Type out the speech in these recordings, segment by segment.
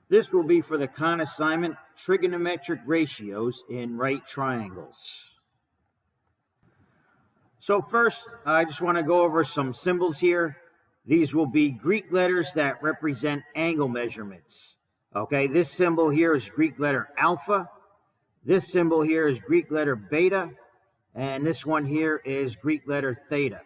This will be for the con-assignment trigonometric ratios in right triangles. So first, I just want to go over some symbols here. These will be Greek letters that represent angle measurements. Okay, this symbol here is Greek letter alpha. This symbol here is Greek letter beta. And this one here is Greek letter theta.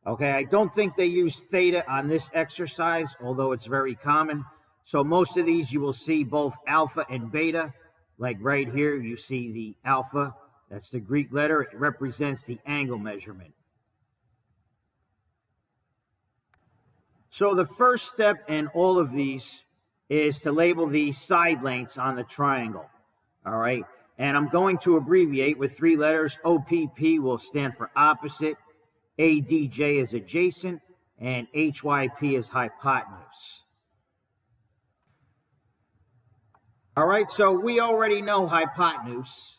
Okay, I don't think they use theta on this exercise, although it's very common. So most of these you will see both alpha and beta. Like right here, you see the alpha. That's the Greek letter. It represents the angle measurement. So the first step in all of these is to label the side lengths on the triangle. All right. And I'm going to abbreviate with 3 letters. OPP will stand for opposite. ADJ is adjacent. And HYP is hypotenuse. All right, so we already know hypotenuse.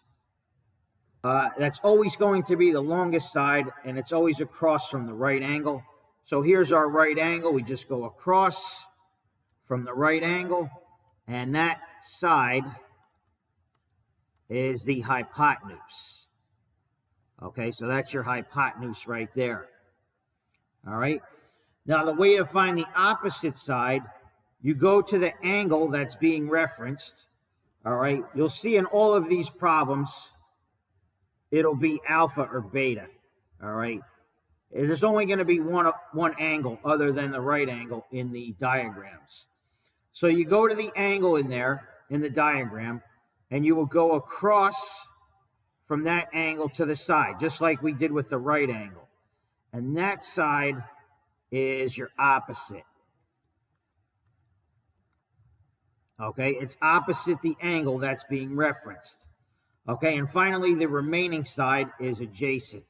That's always going to be the longest side, and it's always across from the right angle. So here's our right angle. We just go across from the right angle, and that side is the hypotenuse. Okay, so that's your hypotenuse right there. All right. Now, the way to find the opposite side, you go to the angle that's being referenced. All right. You'll see in all of these problems, it'll be alpha or beta. All right. There's only going to be one angle other than the right angle in the diagrams. So you go to the angle in there in the diagram, and you will go across from that angle to the side, just like we did with the right angle. And that side is your opposite. Okay, it's opposite the angle that's being referenced. Okay, and finally, the remaining side is adjacent.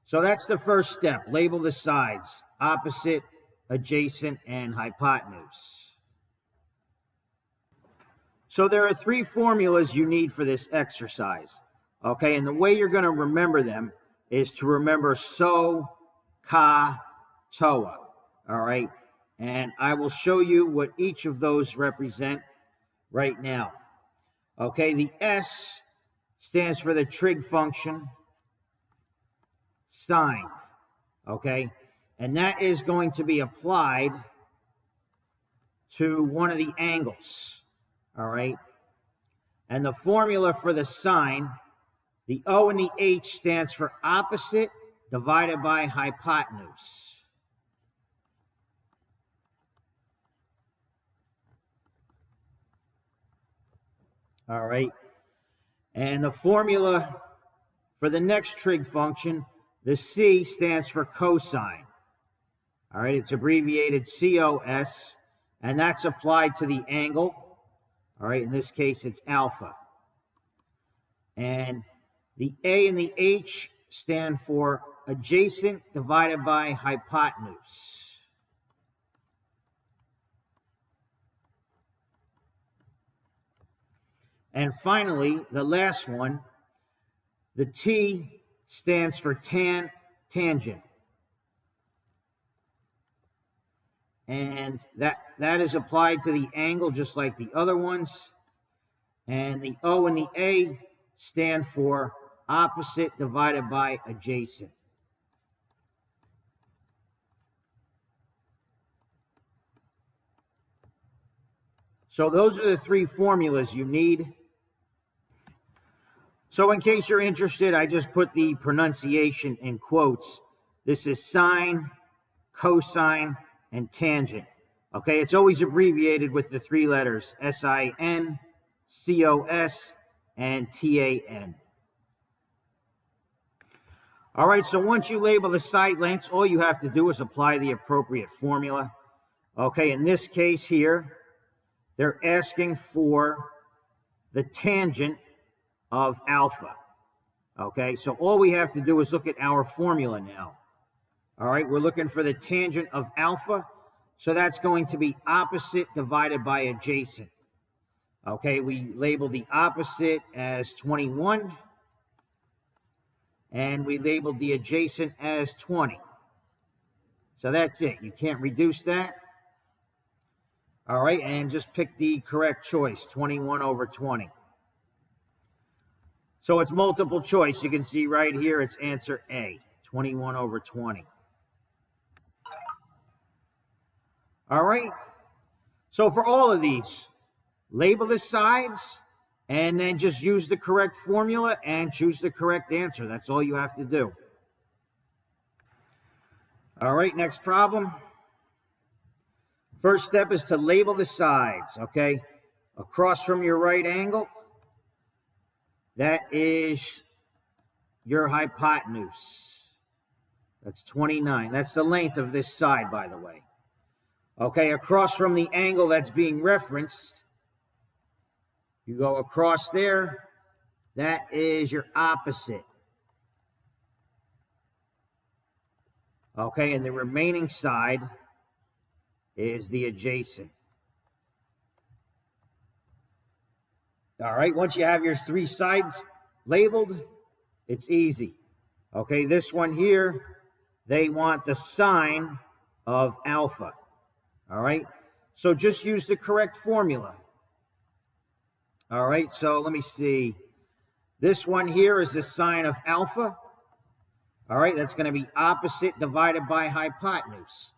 So that's the first step. Label the sides: opposite, adjacent, and hypotenuse. So there are 3 formulas you need for this exercise. Okay, and the way you're going to remember them is to remember SO, CA, TOA. All right, and I will show you what each of those represent right now. Okay, the S stands for the trig function sine. Okay, and that is going to be applied to one of the angles. All right, and the formula for the sine, the O and the H stands for opposite divided by hypotenuse. All right, and the formula for the next trig function, the C stands for cosine. All right, it's abbreviated COS, and that's applied to the angle. All right, in this case, it's alpha. And the A and the H stand for adjacent divided by hypotenuse. And finally, the last one, the T stands for tangent. And that is applied to the angle just like the other ones. And the O and the A stand for opposite divided by adjacent. So those are the 3 formulas you need. So in case you're interested, I just put the pronunciation in quotes. This is sine, cosine, and tangent. Okay, it's always abbreviated with the 3 letters, SIN, COS, and TAN. All right, so once you label the side lengths, all you have to do is apply the appropriate formula. Okay, in this case here, they're asking for the tangent of alpha. Okay, so all we have to do is look at our formula now. All right, we're looking for the tangent of alpha, so that's going to be opposite divided by adjacent. Okay, we label the opposite as 21, and we labeled the adjacent as 20. So that's it. You can't reduce that. All right, and just pick the correct choice, 21 over 20. So it's multiple choice. You can see right here, it's answer A, 21 over 20. All right, so for all of these, label the sides and then just use the correct formula and choose the correct answer. That's all you have to do. All right, next problem. First step is to label the sides, okay? Across from your right angle, that is your hypotenuse. That's 29. That's the length of this side, by the way. Okay, across from the angle that's being referenced, you go across there, that is your opposite. Okay, and the remaining side is the adjacent. All right, once you have your three sides labeled, it's easy. Okay, this one here, they want the sine of alpha. All right, so just use the correct formula. All right, so let me see. This one here is the sine of alpha. All right, that's going to be opposite divided by hypotenuse.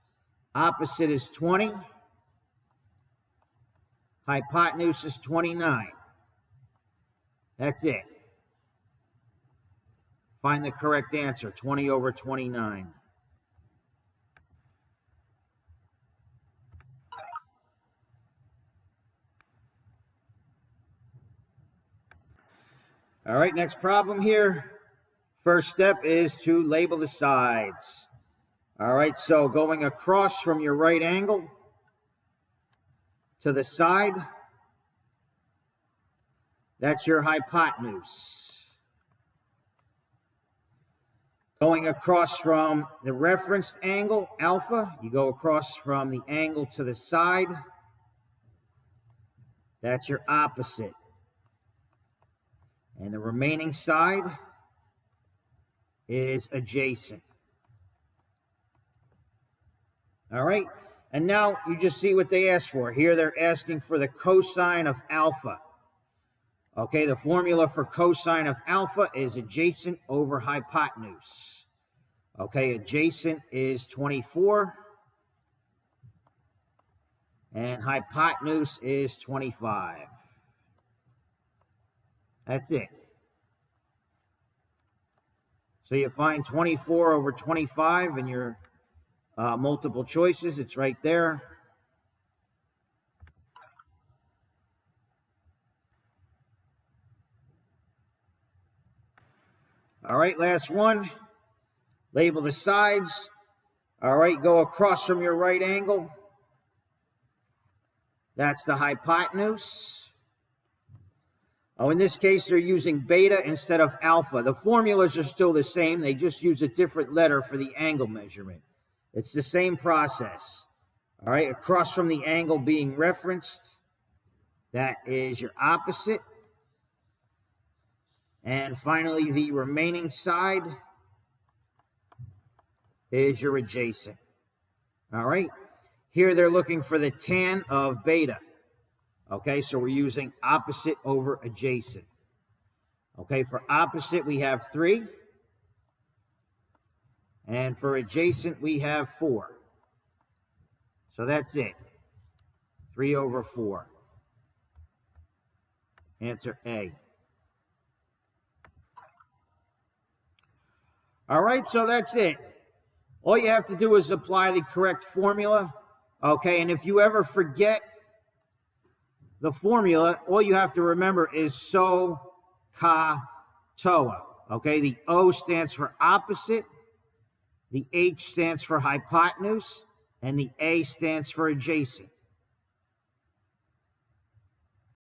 Opposite is 20. Hypotenuse is 29. That's it. Find the correct answer, 20 over 29. All right, next problem here. First step is to label the sides. All right, so going across from your right angle to the side, that's your hypotenuse. Going across from the referenced angle, alpha, you go across from the angle to the side, that's your opposite. And the remaining side is adjacent. All right, and now you just see what they asked for. Here they're asking for the cosine of alpha. Okay, the formula for cosine of alpha is adjacent over hypotenuse. Okay, adjacent is 24, and hypotenuse is 25. That's it. So you find 24 over 25 in your multiple choices. It's right there. All right, last one. Label the sides. All right, go across from your right angle. That's the hypotenuse. Oh, in this case, they're using beta instead of alpha. The formulas are still the same. They just use a different letter for the angle measurement. It's the same process. All right, across from the angle being referenced, that is your opposite. And finally, the remaining side is your adjacent. All right, here they're looking for the tan of beta. Okay, so we're using opposite over adjacent. Okay, for opposite, we have 3. And for adjacent, we have 4. So that's it. 3 over 4. Answer A. All right, so that's it. All you have to do is apply the correct formula. Okay, and if you ever forget the formula, all you have to remember is SO, CA, TOA. Okay, the O stands for opposite, the H stands for hypotenuse, and the A stands for adjacent.